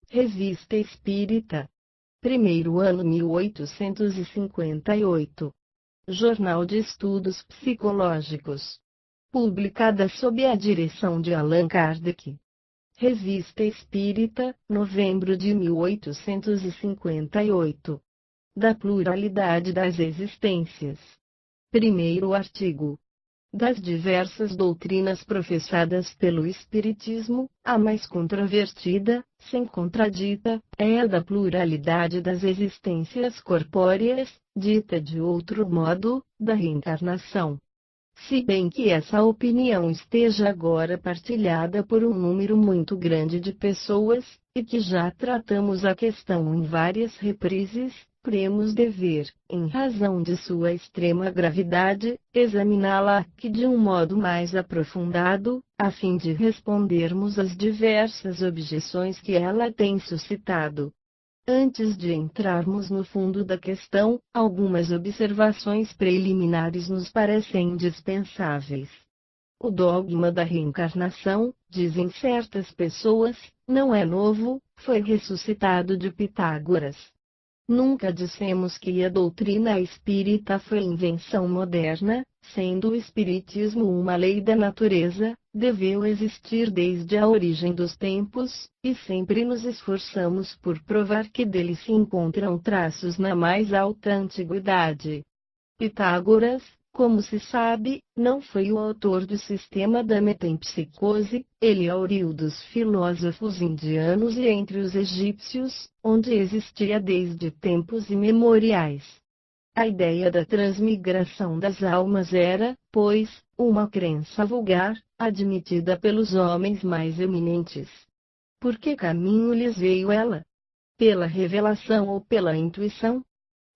Revista Espírita. Primeiro ano 1858. Jornal de Estudos Psicológicos. Publicada sob a direção de Allan Kardec. Revista Espírita, novembro de 1858. Da pluralidade das existências. Primeiro artigo. Das diversas doutrinas professadas pelo Espiritismo, a mais controvertida, sem contradita, é a da pluralidade das existências corpóreas, dita de outro modo, da reencarnação. Se bem que essa opinião esteja agora partilhada por um número muito grande de pessoas, e que já tratamos a questão em várias reprises, cremos dever, em razão de sua extrema gravidade, examiná-la aqui de um modo mais aprofundado, a fim de respondermos às diversas objeções que ela tem suscitado. Antes de entrarmos no fundo da questão, algumas observações preliminares nos parecem indispensáveis. O dogma da reencarnação, dizem certas pessoas, não é novo, foi ressuscitado de Pitágoras. Nunca dissemos que a doutrina espírita foi invenção moderna, sendo o espiritismo uma lei da natureza, deveu existir desde a origem dos tempos, e sempre nos esforçamos por provar que dele se encontram traços na mais alta antiguidade. Pitágoras, como se sabe, não foi o autor do sistema da metempsicose, ele auriu dos filósofos indianos e entre os egípcios, onde existia desde tempos imemoriais. A ideia da transmigração das almas era, pois, uma crença vulgar, admitida pelos homens mais eminentes. Por que caminho lhes veio ela? Pela revelação ou pela intuição?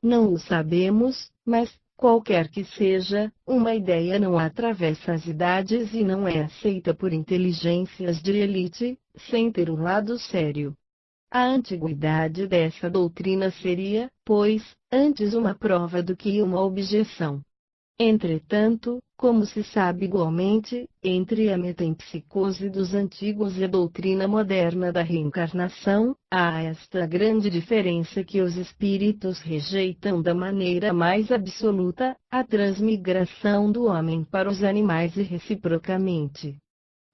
Não o sabemos, mas, qualquer que seja, uma ideia não atravessa as idades e não é aceita por inteligências de elite, sem ter um lado sério. A antiguidade dessa doutrina seria, pois, antes uma prova do que uma objeção. Entretanto, como se sabe igualmente, entre a metempsicose dos antigos e a doutrina moderna da reencarnação, há esta grande diferença que os espíritos rejeitam da maneira mais absoluta, a transmigração do homem para os animais e reciprocamente.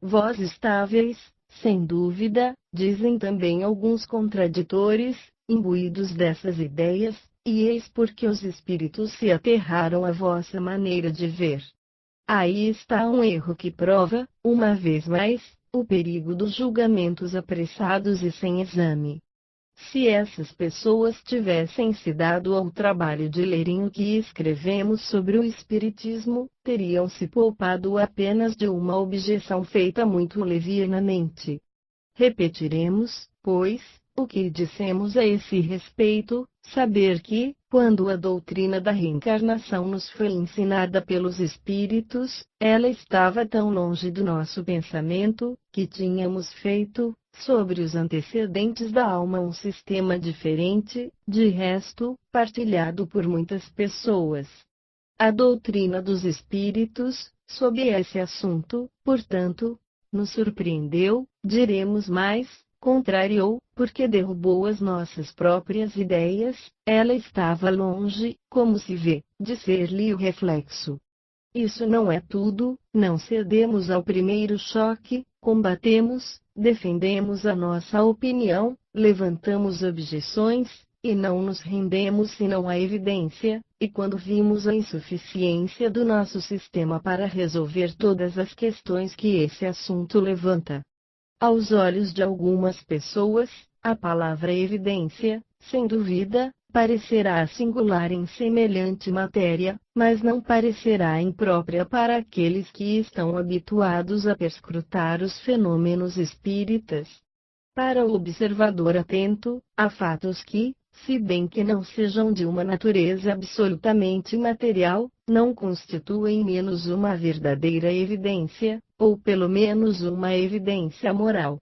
Vós estáveis, sem dúvida, dizem também alguns contraditores, imbuídos dessas ideias, e eis porque os espíritos se aterraram à vossa maneira de ver. Aí está um erro que prova, uma vez mais, o perigo dos julgamentos apressados e sem exame. Se essas pessoas tivessem se dado ao trabalho de lerem o que escrevemos sobre o Espiritismo, teriam se poupado apenas de uma objeção feita muito levianamente. Repetiremos, pois, o que dissemos a esse respeito, saber que, quando a doutrina da reencarnação nos foi ensinada pelos Espíritos, ela estava tão longe do nosso pensamento, que tínhamos feito, sobre os antecedentes da alma um sistema diferente, de resto, partilhado por muitas pessoas. A doutrina dos Espíritos, sobre esse assunto, portanto, nos surpreendeu, diremos mais, contrariou, porque derrubou as nossas próprias ideias, ela estava longe, como se vê, de ser-lhe o reflexo. Isso não é tudo, não cedemos ao primeiro choque, combatemos, defendemos a nossa opinião, levantamos objeções, e não nos rendemos senão à evidência, e quando vimos a insuficiência do nosso sistema para resolver todas as questões que esse assunto levanta. Aos olhos de algumas pessoas, a palavra evidência, sem dúvida, parecerá singular em semelhante matéria, mas não parecerá imprópria para aqueles que estão habituados a perscrutar os fenômenos espíritas. Para o observador atento, há fatos que, se bem que não sejam de uma natureza absolutamente material, não constituem menos uma verdadeira evidência, ou pelo menos uma evidência moral.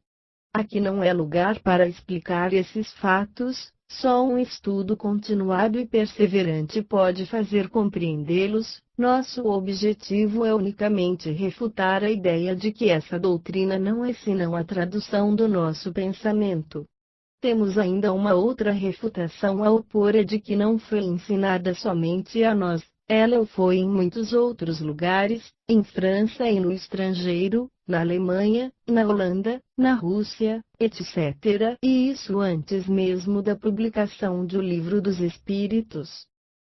Aqui não é lugar para explicar esses fatos, só um estudo continuado e perseverante pode fazer compreendê-los. Nosso objetivo é unicamente refutar a ideia de que essa doutrina não é senão a tradução do nosso pensamento. Temos ainda uma outra refutação a opor, a de que não foi ensinada somente a nós, ela o foi em muitos outros lugares, em França e no estrangeiro, na Alemanha, na Holanda, na Rússia, etc. E isso antes mesmo da publicação do Livro dos Espíritos.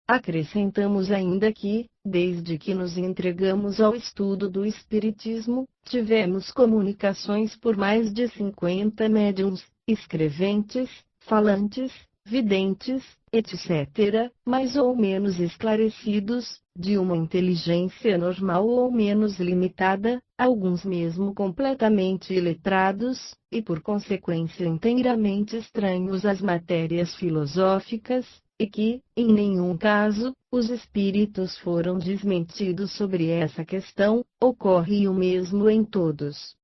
Acrescentamos ainda que, desde que nos entregamos ao estudo do Espiritismo, tivemos comunicações por mais de 50 médiuns, escreventes, falantes, videntes, etc., mais ou menos esclarecidos, de uma inteligência normal ou menos limitada, alguns mesmo completamente iletrados, e por consequência inteiramente estranhos às matérias filosóficas, e que, em nenhum caso, os espíritos foram desmentidos sobre essa questão. Ocorre o mesmo em todos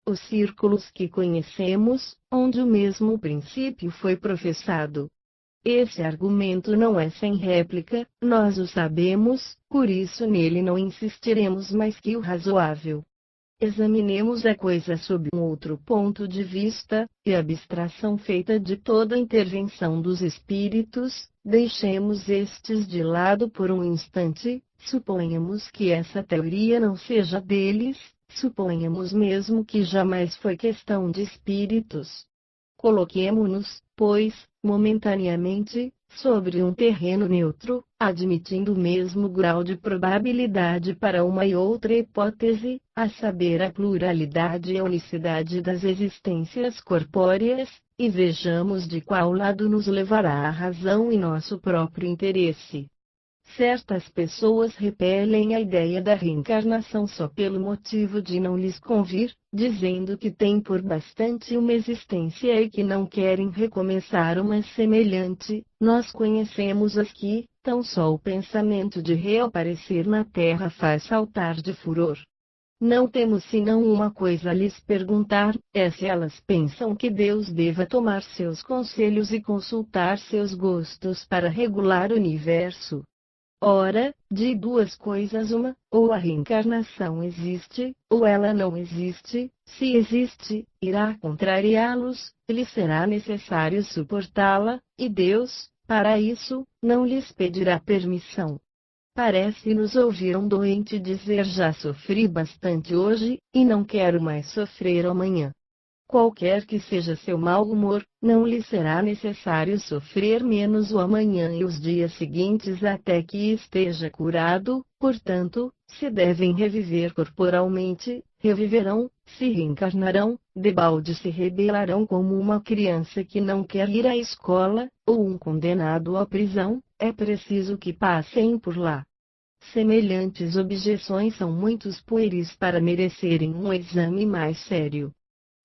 os círculos que conhecemos, onde o mesmo princípio foi professado. Esse argumento não é sem réplica, nós o sabemos, por isso nele não insistiremos mais que o razoável. Examinemos a coisa sob um outro ponto de vista, e abstração feita de toda intervenção dos espíritos, deixemos estes de lado por um instante, suponhamos que essa teoria não seja deles, suponhamos mesmo que jamais foi questão de espíritos. Coloquemo-nos, pois, momentaneamente, sobre um terreno neutro, admitindo o mesmo grau de probabilidade para uma e outra hipótese, a saber, a pluralidade e a unicidade das existências corpóreas, e vejamos de qual lado nos levará a razão e nosso próprio interesse. Certas pessoas repelem a ideia da reencarnação só pelo motivo de não lhes convir, dizendo que têm por bastante uma existência e que não querem recomeçar uma semelhante. Nós conhecemos as que, tão só o pensamento de reaparecer na Terra faz saltar de furor. Não temos senão uma coisa a lhes perguntar, é se elas pensam que Deus deva tomar seus conselhos e consultar seus gostos para regular o universo. Ora, de duas coisas uma, ou a reencarnação existe, ou ela não existe. Se existe, irá contrariá-los, lhes será necessário suportá-la, e Deus, para isso, não lhes pedirá permissão. Parece-nos ouvir um doente dizer: já sofri bastante hoje, e não quero mais sofrer amanhã. Qualquer que seja seu mau humor, não lhe será necessário sofrer menos o amanhã e os dias seguintes até que esteja curado. Portanto, se devem reviver corporalmente, reviverão; se reencarnarão, debalde se rebelarão como uma criança que não quer ir à escola, ou um condenado à prisão. É preciso que passem por lá. Semelhantes objeções são muitos pueris para merecerem um exame mais sério.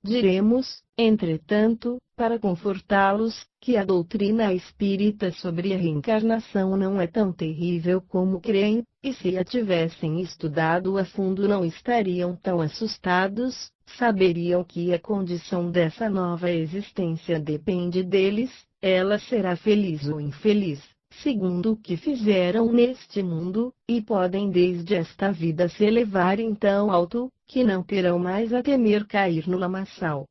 Diremos, entretanto, para confortá-los, que a doutrina espírita sobre a reencarnação não é tão terrível como creem, e se a tivessem estudado a fundo não estariam tão assustados, saberiam que a condição dessa nova existência depende deles, ela será feliz ou infeliz, segundo o que fizeram neste mundo, e podem desde esta vida se elevarem tão alto, que não terão mais a temer cair no lamaçal.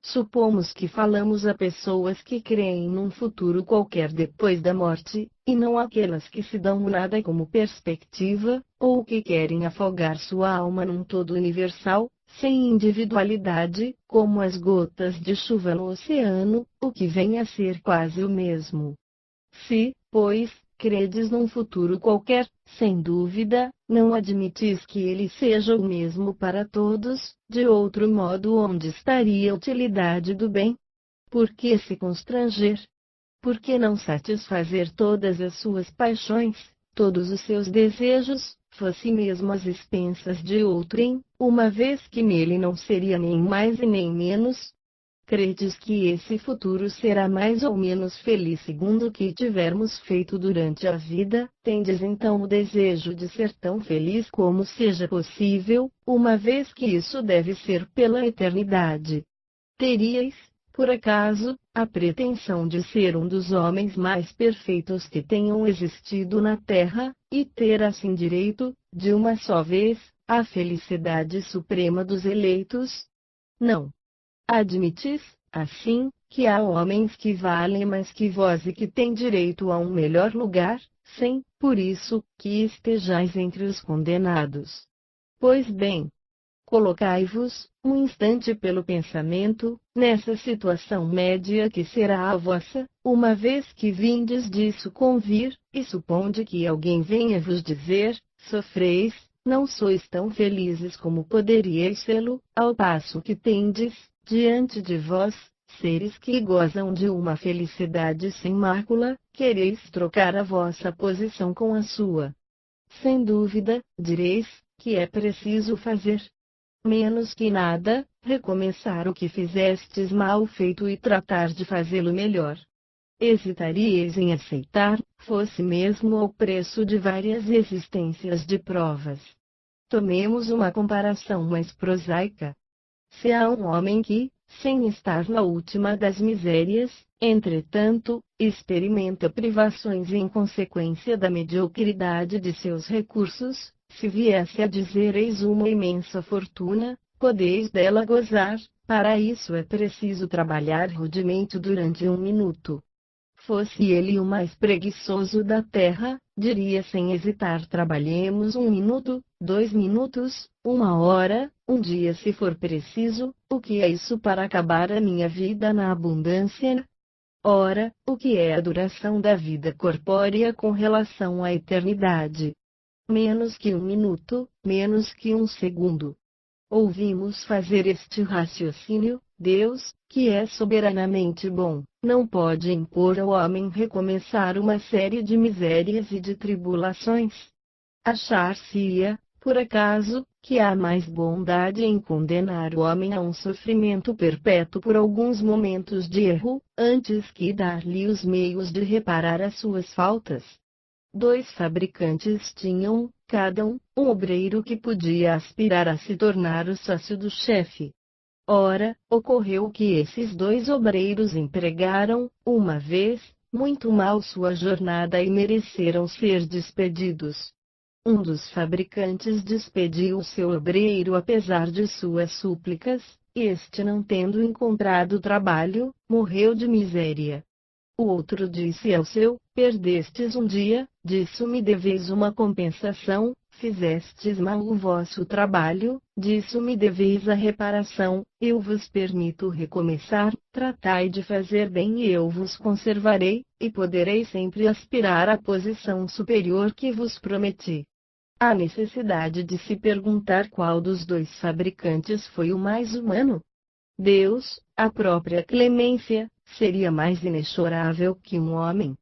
Supomos que falamos a pessoas que creem num futuro qualquer depois da morte, e não aquelas que se dão o nada como perspectiva, ou que querem afogar sua alma num todo universal, sem individualidade, como as gotas de chuva no oceano, o que vem a ser quase o mesmo. Se, pois, credes num futuro qualquer, sem dúvida, não admitis que ele seja o mesmo para todos. De outro modo, onde estaria a utilidade do bem? Por que se constranger? Por que não satisfazer todas as suas paixões, todos os seus desejos, fosse mesmo às expensas de outrem, uma vez que nele não seria nem mais e nem menos? Credes que esse futuro será mais ou menos feliz segundo o que tivermos feito durante a vida? Tendes então o desejo de ser tão feliz como seja possível, uma vez que isso deve ser pela eternidade. Teríeis, por acaso, a pretensão de ser um dos homens mais perfeitos que tenham existido na Terra, e ter assim direito, de uma só vez, à felicidade suprema dos eleitos? Não. Admitis, assim, que há homens que valem mais que vós e que têm direito a um melhor lugar, sem, por isso, que estejais entre os condenados. Pois bem, colocai-vos, um instante pelo pensamento, nessa situação média que será a vossa, uma vez que vindes disso convir, e suponde que alguém venha vos dizer, sofreis, não sois tão felizes como poderíeis sê-lo, ao passo que tendes, diante de vós, seres que gozam de uma felicidade sem mácula, quereis trocar a vossa posição com a sua. Sem dúvida, direis, que é preciso fazer menos que nada, recomeçar o que fizestes mal feito e tratar de fazê-lo melhor. Hesitaríeis em aceitar, fosse mesmo ao preço de várias existências de provas. Tomemos uma comparação mais prosaica. Se há um homem que, sem estar na última das misérias, entretanto, experimenta privações em consequência da mediocridade de seus recursos, se viesse a dizer eis uma imensa fortuna, podeis dela gozar, para isso é preciso trabalhar rudemente durante 1 minuto. Fosse ele o mais preguiçoso da terra, diria sem hesitar: trabalhemos 1 minuto, 2 minutos, 1 hora, um dia se for preciso. O que é isso para acabar a minha vida na abundância? Ora, o que é a duração da vida corpórea com relação à eternidade? Menos que 1 minuto, menos que 1 segundo. Ouvimos fazer este raciocínio: Deus, que é soberanamente bom, não pode impor ao homem recomeçar uma série de misérias e de tribulações. Achar-se-ia, por acaso, que há mais bondade em condenar o homem a um sofrimento perpétuo por alguns momentos de erro, antes que dar-lhe os meios de reparar as suas faltas? 2 fabricantes tinham, cada um obreiro que podia aspirar a se tornar o sócio do chefe. Ora, ocorreu que esses 2 obreiros empregaram, uma vez, muito mal sua jornada e mereceram ser despedidos. Um dos fabricantes despediu o seu obreiro apesar de suas súplicas, e este, não tendo encontrado trabalho, morreu de miséria. O outro disse ao seu: perdestes um dia, disso me deveis uma compensação; fizestes mal o vosso trabalho, disso me deveis a reparação; eu vos permito recomeçar, tratai de fazer bem e eu vos conservarei, e podereis sempre aspirar à posição superior que vos prometi. Há necessidade de se perguntar qual dos 2 fabricantes foi o mais humano? Deus, a própria clemência, seria mais inexorável que um homem.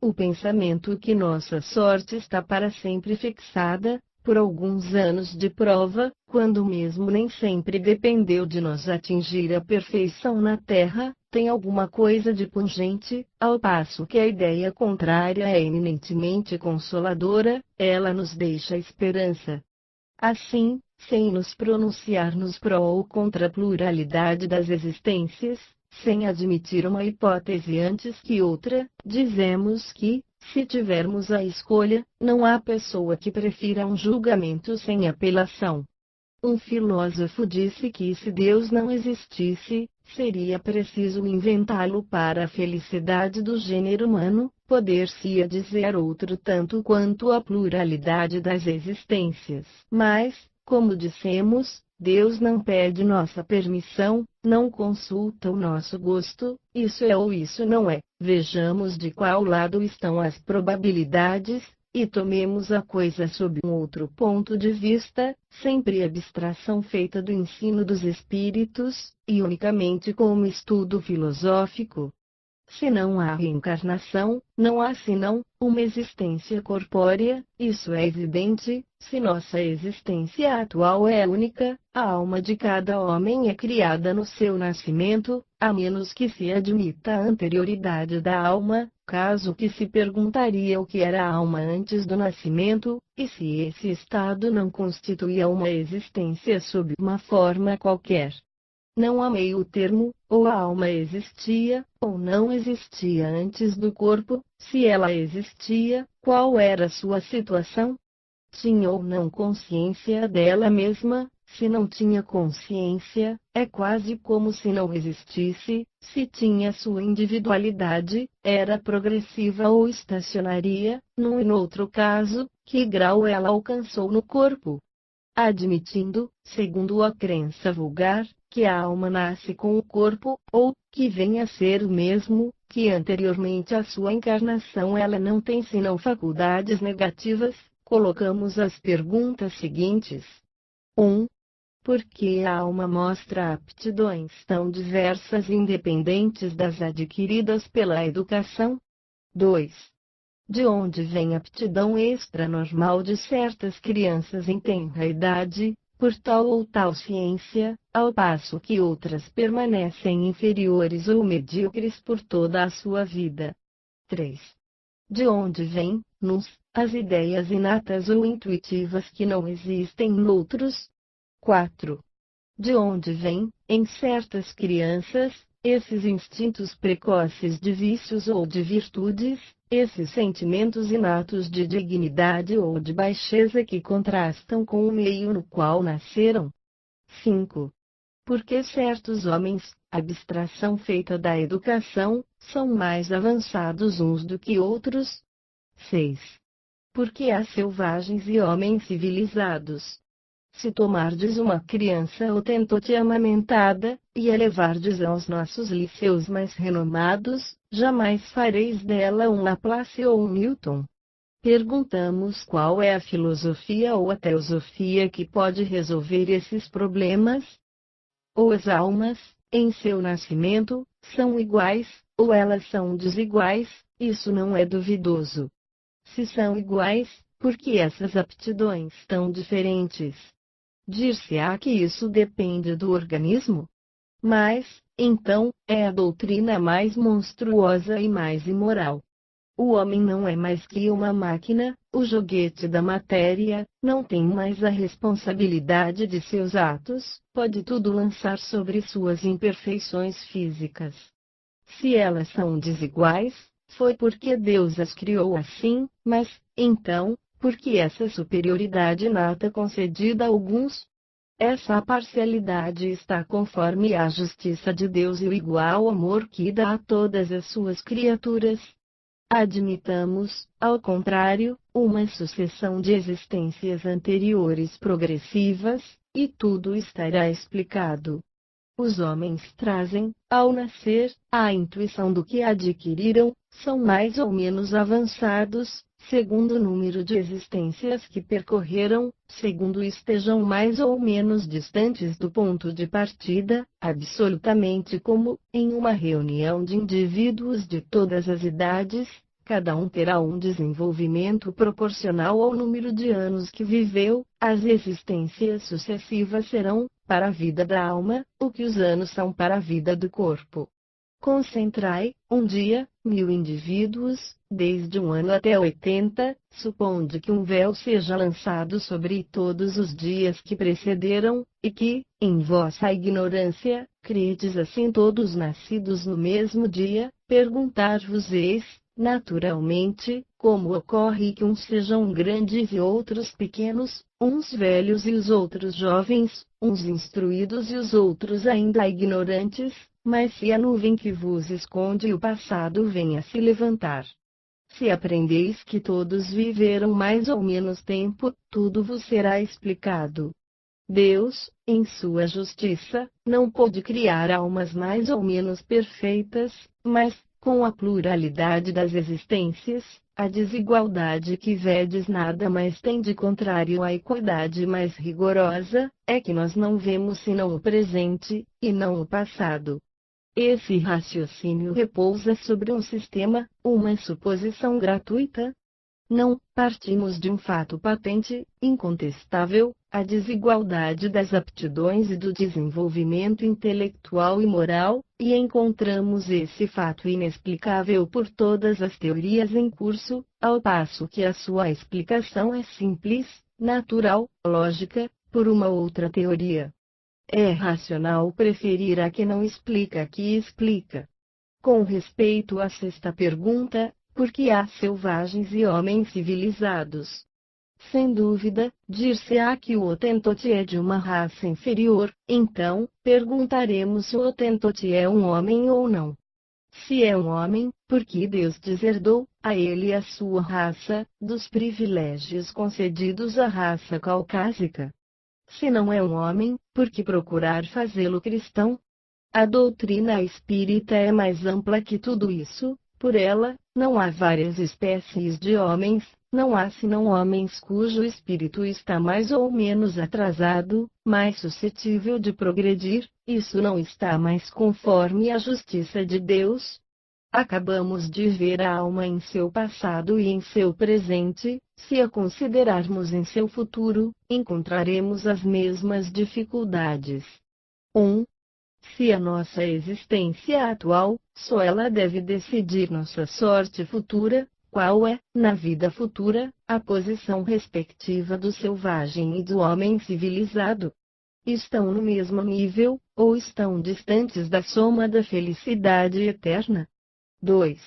O pensamento que nossa sorte está para sempre fixada, por alguns anos de prova, quando mesmo nem sempre dependeu de nós atingir a perfeição na terra, tem alguma coisa de pungente, ao passo que a ideia contrária é eminentemente consoladora, ela nos deixa esperança. Assim, sem nos pronunciarmos pró ou contra a pluralidade das existências, sem admitir uma hipótese antes que outra, dizemos que, se tivermos a escolha, não há pessoa que prefira um julgamento sem apelação. Um filósofo disse que se Deus não existisse, seria preciso inventá-lo para a felicidade do gênero humano. Poder-se-ia dizer outro tanto quanto a pluralidade das existências. Mas, como dissemos, Deus não pede nossa permissão, não consulta o nosso gosto, isso é ou isso não é. Vejamos de qual lado estão as probabilidades, e tomemos a coisa sob um outro ponto de vista, sempre abstração feita do ensino dos espíritos, e unicamente como estudo filosófico. Se não há reencarnação, não há senão uma existência corpórea, isso é evidente. Se nossa existência atual é única, a alma de cada homem é criada no seu nascimento, a menos que se admita a anterioridade da alma, caso que se perguntaria o que era a alma antes do nascimento, e se esse estado não constituía uma existência sob uma forma qualquer. Não há meio termo, ou a alma existia, ou não existia antes do corpo. Se ela existia, qual era sua situação? Tinha ou não consciência dela mesma? Se não tinha consciência, é quase como se não existisse. Se tinha sua individualidade, era progressiva ou estacionária. Num e no outro caso, que grau ela alcançou no corpo? Admitindo, segundo a crença vulgar, que a alma nasce com o corpo, ou, que vem a ser o mesmo, que anteriormente à sua encarnação ela não tem senão faculdades negativas, colocamos as perguntas seguintes. 1. Por que a alma mostra aptidões tão diversas e independentes das adquiridas pela educação? 2. De onde vem a aptidão extranormal de certas crianças em tenra idade, por tal ou tal ciência, ao passo que outras permanecem inferiores ou medíocres por toda a sua vida? 3. De onde vêm, nos, as ideias inatas ou intuitivas que não existem noutros? 4. De onde vêm, em certas crianças, esses instintos precoces de vícios ou de virtudes, esses sentimentos inatos de dignidade ou de baixeza que contrastam com o meio no qual nasceram? 5. Porque certos homens, abstração feita da educação, são mais avançados uns do que outros? 6. Porque há selvagens e homens civilizados. Se tomardes uma criança ou tentou-te amamentada, e a levardes aos nossos liceus mais renomados, jamais fareis dela um Laplace ou um Newton. Perguntamos qual é a filosofia ou a teosofia que pode resolver esses problemas? Ou as almas, em seu nascimento, são iguais, ou elas são desiguais? Isso não é duvidoso. Se são iguais, por que essas aptidões tão diferentes? Dir-se-á que isso depende do organismo? Mas, então, é a doutrina mais monstruosa e mais imoral. O homem não é mais que uma máquina, o joguete da matéria, não tem mais a responsabilidade de seus atos, pode tudo lançar sobre suas imperfeições físicas. Se elas são desiguais, foi porque Deus as criou assim, mas, então, por que essa superioridade inata concedida a alguns? Essa parcialidade está conforme a justiça de Deus e o igual amor que dá a todas as suas criaturas. Admitamos, ao contrário, uma sucessão de existências anteriores progressivas, e tudo estará explicado. Os homens trazem, ao nascer, a intuição do que adquiriram, são mais ou menos avançados, segundo o número de existências que percorreram, segundo estejam mais ou menos distantes do ponto de partida, absolutamente como, em uma reunião de indivíduos de todas as idades, cada um terá um desenvolvimento proporcional ao número de anos que viveu, as existências sucessivas serão, para a vida da alma, o que os anos são para a vida do corpo. Concentrai, um dia, 1000 indivíduos, desde 1 ano até 80, supondo que um véu seja lançado sobre todos os dias que precederam, e que, em vossa ignorância, credes assim todos nascidos no mesmo dia, perguntar-vos-eis, naturalmente, como ocorre que uns sejam grandes e outros pequenos, uns velhos e os outros jovens, uns instruídos e os outros ainda ignorantes, mas se a nuvem que vos esconde o passado vem a se levantar. Se aprendeis que todos viveram mais ou menos tempo, tudo vos será explicado. Deus, em sua justiça, não pôde criar almas mais ou menos perfeitas, mas, com a pluralidade das existências, a desigualdade que vedes nada mais tem de contrário à equidade mais rigorosa, é que nós não vemos senão o presente, e não o passado. Esse raciocínio repousa sobre um sistema, uma suposição gratuita? Não, partimos de um fato patente, incontestável, a desigualdade das aptidões e do desenvolvimento intelectual e moral, e encontramos esse fato inexplicável por todas as teorias em curso, ao passo que a sua explicação é simples, natural, lógica, por uma outra teoria. É racional preferir a que não explica a que explica. Com respeito à sexta pergunta, por que há selvagens e homens civilizados? Sem dúvida, dir-se-á que o Hottentot é de uma raça inferior, então, perguntaremos se o Hottentot é um homem ou não. Se é um homem, porque Deus deserdou, a ele e a sua raça, dos privilégios concedidos à raça caucásica. Se não é um homem, por que procurar fazê-lo cristão? A doutrina espírita é mais ampla que tudo isso. Por ela, não há várias espécies de homens, não há senão homens cujo espírito está mais ou menos atrasado, mais suscetível de progredir. Isso não está mais conforme à justiça de Deus. Acabamos de ver a alma em seu passado e em seu presente. Se a considerarmos em seu futuro, encontraremos as mesmas dificuldades. 1. Se a nossa existência atual, só ela deve decidir nossa sorte futura, qual é, na vida futura, a posição respectiva do selvagem e do homem civilizado? Estão no mesmo nível, ou estão distantes da soma da felicidade eterna? 2.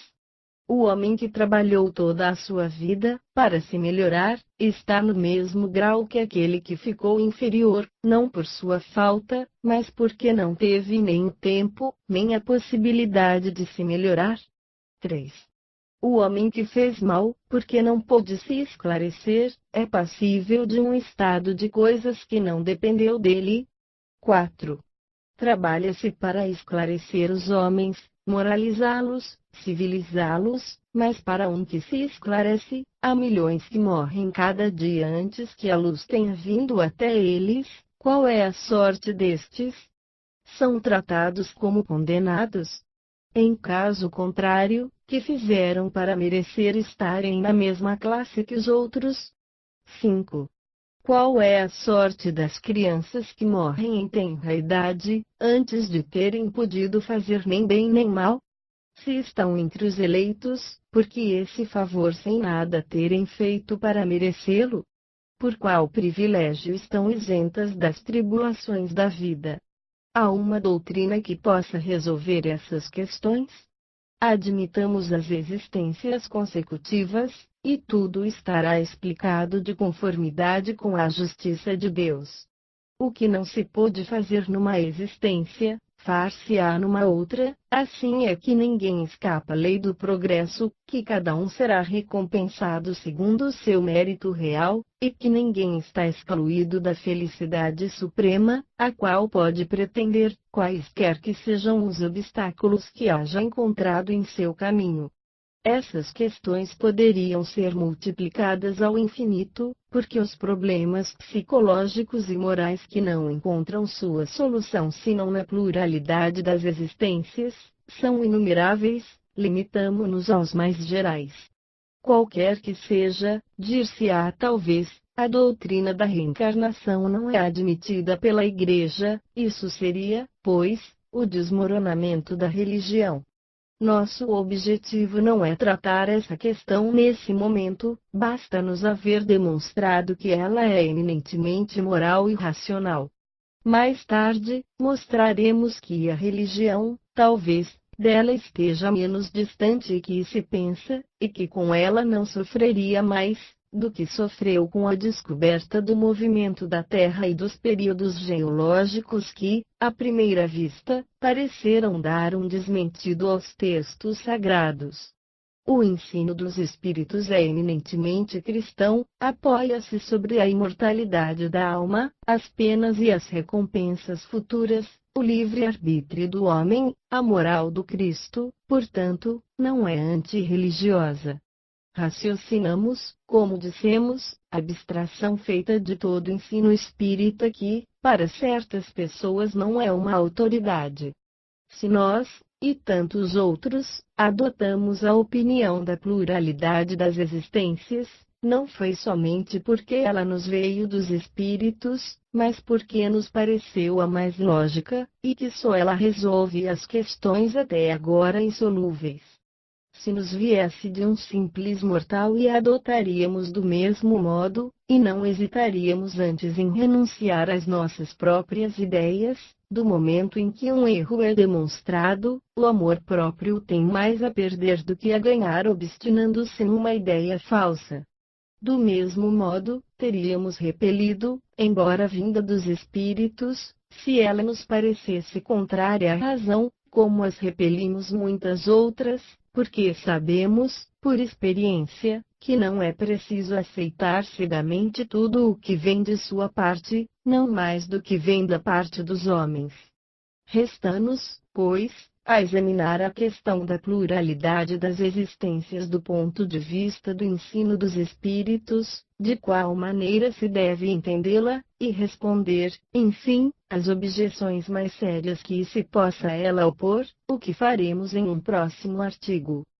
O homem que trabalhou toda a sua vida, para se melhorar, está no mesmo grau que aquele que ficou inferior, não por sua falta, mas porque não teve nem o tempo, nem a possibilidade de se melhorar. 3. O homem que fez mal, porque não pôde se esclarecer, é passível de um estado de coisas que não dependeu dele. 4. Trabalha-se para esclarecer os homens, moralizá-los, civilizá-los, mas para um que se esclarece, há milhões que morrem cada dia antes que a luz tenha vindo até eles. Qual é a sorte destes? São tratados como condenados. Em caso contrário, que fizeram para merecer estarem na mesma classe que os outros? 5. Qual é a sorte das crianças que morrem em tenra idade, antes de terem podido fazer nem bem nem mal? Se estão entre os eleitos, por que esse favor sem nada terem feito para merecê-lo? Por qual privilégio estão isentas das tribulações da vida? Há uma doutrina que possa resolver essas questões? Admitamos as existências consecutivas, e tudo estará explicado de conformidade com a justiça de Deus. O que não se pôde fazer numa existência, far-se-á numa outra. Assim é que ninguém escapa à lei do progresso, que cada um será recompensado segundo o seu mérito real, e que ninguém está excluído da felicidade suprema, a qual pode pretender, quaisquer que sejam os obstáculos que haja encontrado em seu caminho. Essas questões poderiam ser multiplicadas ao infinito, porque os problemas psicológicos e morais que não encontram sua solução senão na pluralidade das existências, são inumeráveis. Limitamo-nos aos mais gerais. Qualquer que seja, dir-se-á talvez, a doutrina da reencarnação não é admitida pela Igreja. Isso seria, pois, o desmoronamento da religião. Nosso objetivo não é tratar essa questão nesse momento, basta-nos haver demonstrado que ela é eminentemente moral e racional. Mais tarde, mostraremos que a religião, talvez, dela esteja menos distante que se pensa, e que com ela não sofreria mais do que sofreu com a descoberta do movimento da Terra e dos períodos geológicos que, à primeira vista, pareceram dar um desmentido aos textos sagrados. O ensino dos espíritos é eminentemente cristão, apoia-se sobre a imortalidade da alma, as penas e as recompensas futuras, o livre-arbítrio do homem, a moral do Cristo. Portanto, não é antirreligiosa. Raciocinamos, como dissemos, abstração feita de todo ensino espírita que, para certas pessoas não é uma autoridade. Se nós, e tantos outros, adotamos a opinião da pluralidade das existências, não foi somente porque ela nos veio dos espíritos, mas porque nos pareceu a mais lógica, e que só ela resolve as questões até agora insolúveis. Se nos viesse de um simples mortal e a adotaríamos do mesmo modo, e não hesitaríamos antes em renunciar às nossas próprias ideias. Do momento em que um erro é demonstrado, o amor próprio tem mais a perder do que a ganhar obstinando-se numa ideia falsa. Do mesmo modo, teríamos repelido, embora vinda dos espíritos, se ela nos parecesse contrária à razão, como as repelimos muitas outras, porque sabemos, por experiência, que não é preciso aceitar cegamente tudo o que vem de sua parte, não mais do que vem da parte dos homens. Resta-nos, pois, a examinar a questão da pluralidade das existências do ponto de vista do ensino dos espíritos, de qual maneira se deve entendê-la, e responder, enfim, às objeções mais sérias que se possa a ela opor, o que faremos em um próximo artigo.